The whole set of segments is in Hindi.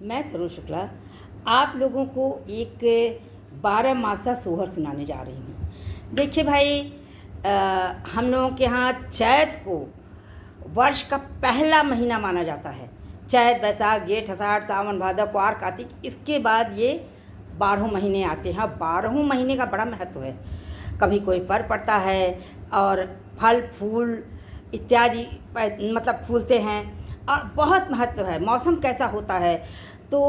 मैं सरोज शुक्ला आप लोगों को एक 12 मासा सोहर सुनाने जा रही हूँ। देखिए भाई, हम लोगों के यहाँ चैत को वर्ष का पहला महीना माना जाता है। चैत, बैसाख, जेठ, आषाढ़, सावन, भादव, क्वार, कार्तिक, इसके बाद ये 12 महीने आते हैं। 12 महीने का बड़ा महत्व है। कभी कोई पर्व पड़ता है और फल फूल इत्यादि मतलब फूलते हैं और बहुत महत्व है। मौसम कैसा होता है तो,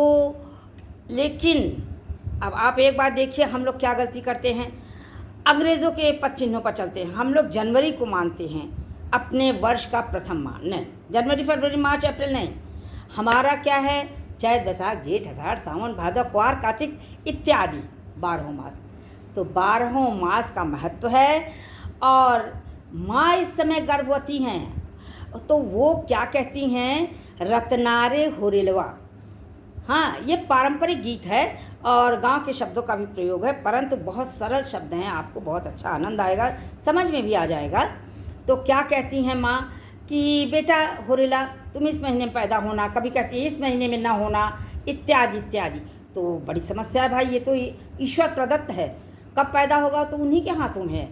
लेकिन अब आप एक बात देखिए, हम लोग क्या गलती करते हैं। अंग्रेज़ों के पद चिन्हों पर चलते हैं। हम लोग जनवरी को मानते हैं अपने वर्ष का प्रथम माह। नहीं, जनवरी, फरवरी, मार्च, अप्रैल नहीं। हमारा क्या है, चैत, बैसाख, जेठ, आषाढ़, सावन, भादव, क्वार, कार्तिक इत्यादि 12 मास। तो 12 मास का महत्व है। और माँ इस समय गर्भवती हैं तो वो क्या कहती हैं, रत्नारे होरेलवा। हाँ, ये पारंपरिक गीत है और गांव के शब्दों का भी प्रयोग है, परंतु बहुत सरल शब्द हैं। आपको बहुत अच्छा आनंद आएगा, समझ में भी आ जाएगा। तो क्या कहती हैं माँ कि बेटा होरेला, तुम इस महीने में पैदा होना, कभी कहती है इस महीने में ना होना, इत्यादि इत्यादि। तो बड़ी समस्या है भाई, ये तो ईश्वर प्रदत्त है, कब पैदा होगा तो उन्हीं के हाथों में है।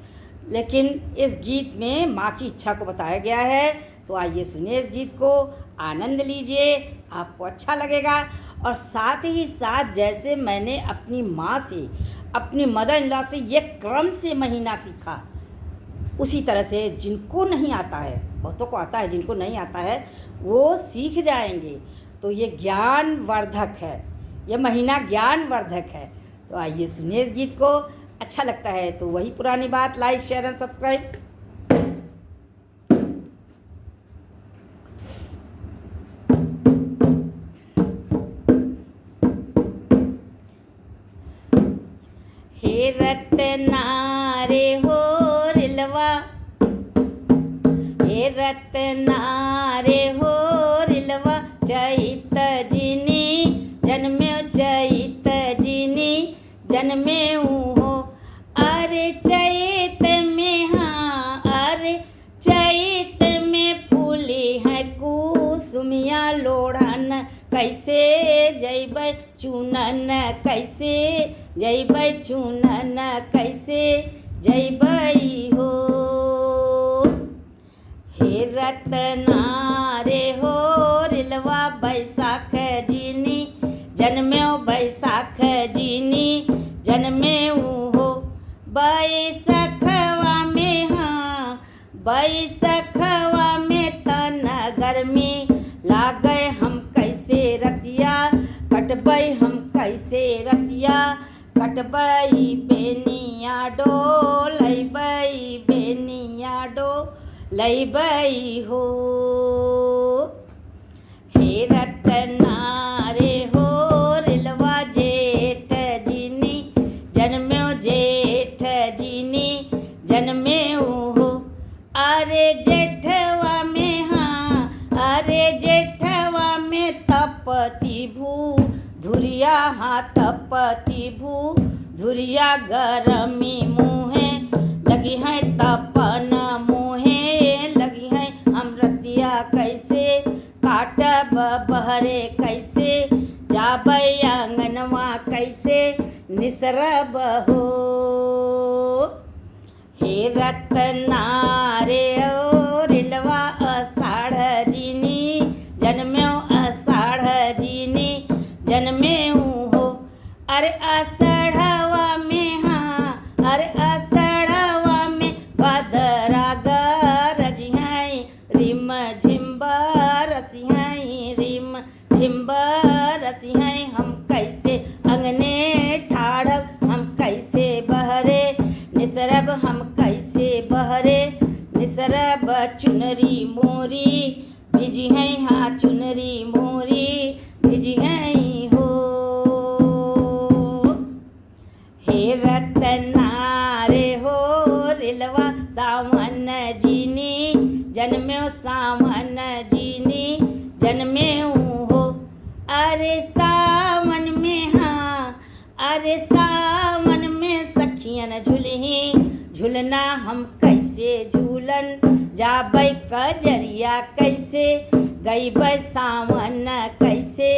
लेकिन इस गीत में माँ की इच्छा को बताया गया है। तो आइए सुनिए इस गीत को, आनंद लीजिए, आपको अच्छा लगेगा। और साथ ही साथ जैसे मैंने अपनी माँ से, अपनी मदर इन लॉ से ये क्रम से महीना सीखा, उसी तरह से जिनको नहीं आता है, बहुतों को आता है, जिनको नहीं आता है वो सीख जाएंगे। तो ये ज्ञानवर्धक है, ये महीना ज्ञानवर्धक है। तो आइए सुनिए इस गीत को, अच्छा लगता है तो वही पुरानी बात, लाइक शेयर एंड सब्सक्राइब। हे रत्नारे होरिलवा, हे रत्नारे होरिलवा, चैत जिनी जन्म्यो, चैत जिनी जन्म्यो हो। अरे चैत में, हाँ अरे चैत में फूली है कुसुमिया लोढ़न, कैसे जैबै चुनन, कैसे जैबै चुनन, कैसे जैबै हो। हे रत्नारे होरिलवा, बैसाख जिनी जन्म्यो, बैसाख जिनी जन्म्यो हो। बैसखवा में, हाँ बैसखवा में तन गर्मी लागे, हम कैसे रतिया कटबै, हम कैसे रतिया कटबै, बेनिया डोलैबै, बेनिया डोलैबै हो। हे रत्नारे होरिलवा, जेठ जिनी जन्म्यो, जेठ जिनी जन्म्यो हो। अरे जेठवा में, हाँ अरे जेठवा में तपती भू धुरिया, हाँ तपती भू धुरिया, गरमी मुँहे लगी है तपन, मुँहे लगी है, हम रतिया कैसे काटब, बहरे कैसे जाबै, आंगनवा कैसे निसरब हो। हे रत्नारे होरिलवा, आषाढ़ जिनी जन्म्यो, आषाढ़ जिनी जन्म्यो हो। अरे आषाढ़वा में, हाँ अरे आषाढ़वा में बदरा गरजी है, रिम झिम बरसी है, रिम झिम बरसी है, हम कैसे अंगने ठाड़ब, हम कैसे बहरे निसरब, हम कैसे बहरे निसरब। चुनरी मोरी भिजी है, हाँ चुनरी मोरी भिजी है हो। हे रत्नारे होरिलवा, सावन जिनी जन्म्यो, सावन जिनी जन्म्यो हो। अरे सावन में, हाँ अरे सावन में सखियन झुलही, झुलना हम कैसे झूलन, जाबै कजरिया कैसे गईबै, सावन कैसे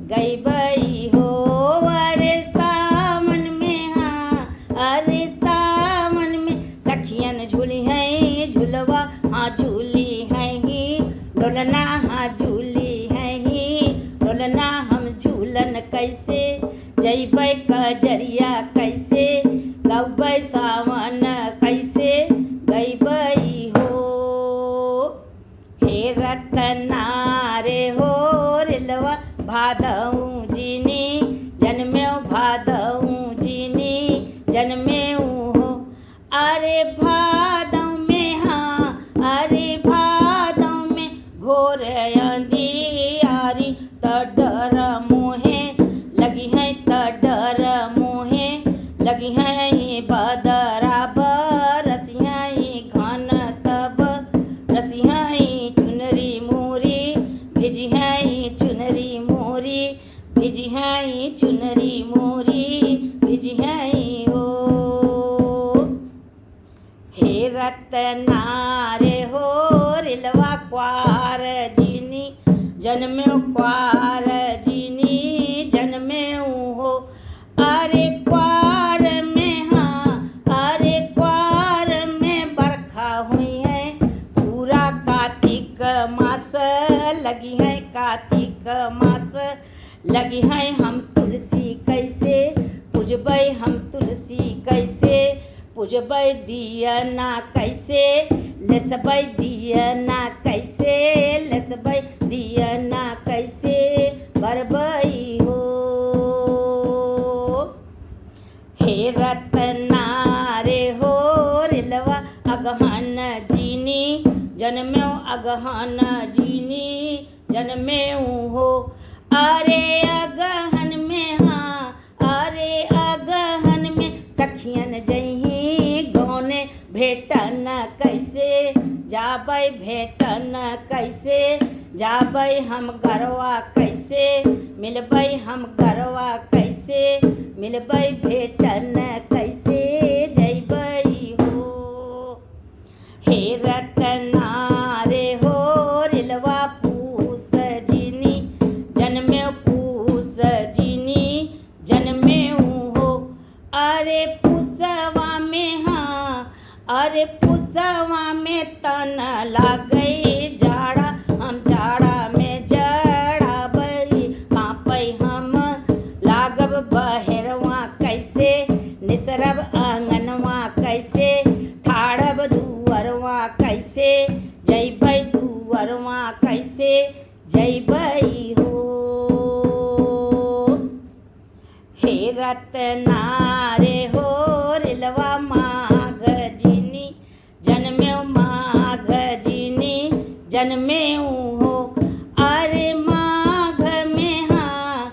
गई बई हो। अरे सावन में हाँ, अरे सावन में सखियन झूली हैं झुलवा, हाँ झूली हैं ही डोलना, हाँ झूली हैं ही डोलना। हम झूलन कैसे जैबै कजरिया, कैसे गौबै सावन, कैसे गईबै हो। हे रतना रे हो रिलवा भादऊ जीनी, जन्म्यो भादऊ जीनी जन्म्यो हो। अरे भादऊ में हाँ, अरे भादऊ में घोर अंधियारी, त डर मोहे लगी है, त डर मोहे लगी है बदरा बरसियाई घन तब रसियाई चुनरी मोरी भेजी है, चुनरी मोरी भेजी है, चुनरी मोरी भेजी है ओ। हे रतना रे हो रिलवा क्वार जीनी, जन्म्यो क्वार जीनी जन्म्यो हो। अरे क्वार में हाँ, अरे क्वार में बरखा हुई है पूरा कार्तिक मास, लगी है कार्तिक मास लगी है। हम तुलसी कैसे पूजबै, हम तुलसी कैसे पूजबै, दियना कैसे लेसबै, दियना कैसे लेसबै, दियना कैसे बरबै हो। हे रतना रे हो रिलवा अगहन जीनी, जन्म्यो अगहन जीनी जन्म्यो हो। अरे अगहन में हाँ, अरे अगहन में सखियन जही गौने भेटन कैसे जाबै, भेटन कैसे जाबै, हम गरवा कैसे मिलबै, हम गरवा कैसे मिलबै, भेटन कैसे जैबै हो। हे रतना रे हो रिलवा पूस जीनी, जन्म्यो पूस जीनी जन्म्यो हो। अरे पुसवा में हाँ, अरे पुसवा में तन लागै जाड़ा, हम जाड़ा में जड़ाबै, कांपै हम लागब बहेरवा कैसे निसरब आंगनवा कैसे, ठाड़ब दुअरवा कैसे जैबै, दुअरवा कैसे जैबै हो। हे रतना रे हो रिलवा माघ जीनी, जन्म्यो माघ जीनी जन्म्यो हो। अरे माघ में हाँ,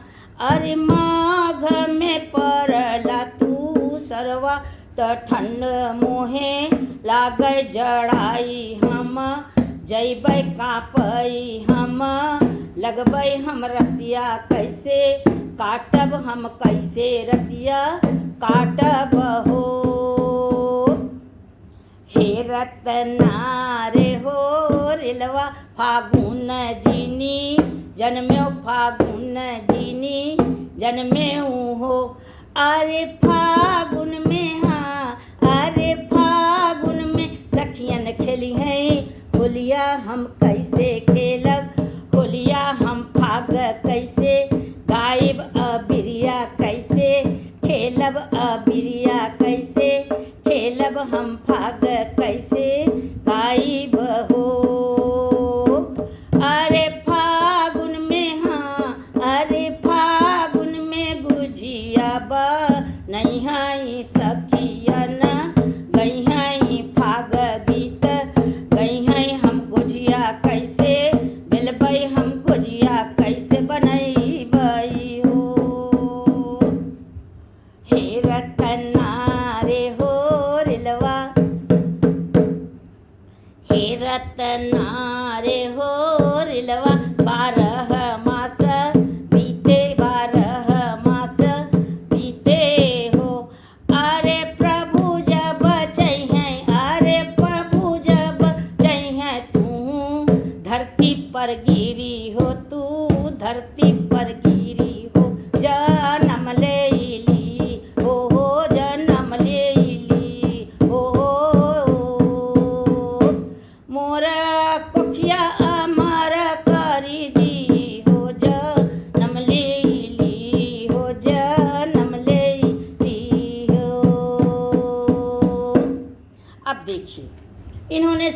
अरे माघ में पड़ला तू सरवा, त ठंड मोहे लागै जड़ाई हम जैबै, कांपै हम लगबै, हम रतिया कैसे काटब, हम कैसे रतिया काटब हो। हे रतना रे हो रिलवा फागुन जीनी, जन्म्यो फागुन जीनी जन्म्यो हो। अरे फागुन में हाँ, अरे फागुन में सखियन खेली हैं होलिया, हम कैसे खेलब होलिया, हम फाग कैसे गायब, अबिरिया कैसे खेलब, अबिरिया कैसे खेलब, हम फाग कैसे गायब हो। अरे फागुन में हाँ, अरे फागुन में गुजिया नहीं है सखियन, गई हैं फाग गीत गई हैं, हम गुजिया कैसे मिलबै, हम गुजिया कैसे बन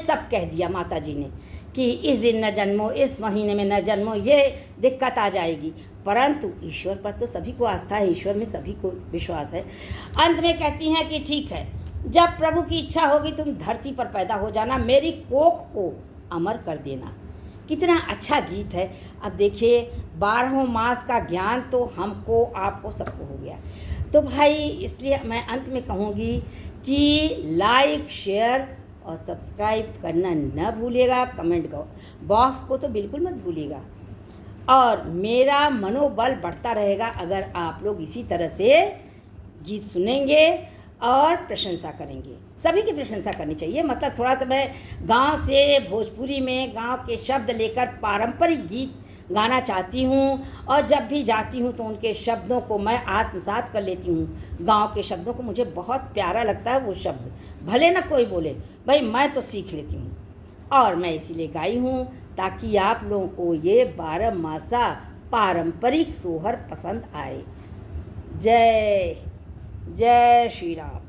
सब कह दिया माता जी ने कि इस दिन न जन्मो, इस महीने में न जन्मो, ये दिक्कत आ जाएगी। परंतु ईश्वर पर तो सभी को आस्था है, ईश्वर में सभी को विश्वास है। अंत में कहती हैं कि ठीक है, जब प्रभु की इच्छा होगी तुम धरती पर पैदा हो जाना, मेरी कोख को अमर कर देना। कितना अच्छा गीत है। अब देखिए 12 मास का ज्ञान तो हमको, आपको, सबको हो गया। तो भाई इसलिए मैं अंत में कहूँगी कि लाइक, शेयर और सब्सक्राइब करना न भूलिएगा। कमेंट बॉक्स को तो बिल्कुल मत भूलिएगा। और मेरा मनोबल बढ़ता रहेगा अगर आप लोग इसी तरह से गीत सुनेंगे और प्रशंसा करेंगे। सभी की प्रशंसा करनी चाहिए। मतलब थोड़ा सा मैं गांव से भोजपुरी में गांव के शब्द लेकर पारंपरिक गीत गाना चाहती हूँ, और जब भी जाती हूँ तो उनके शब्दों को मैं आत्मसात कर लेती हूँ। गांव के शब्दों को मुझे बहुत प्यारा लगता है वो शब्द, भले ना कोई बोले, भाई मैं तो सीख लेती हूँ। और मैं इसीलिए गाई हूँ ताकि आप लोगों को ये 12 मासा पारंपरिक सोहर पसंद आए। जय जय श्री राम।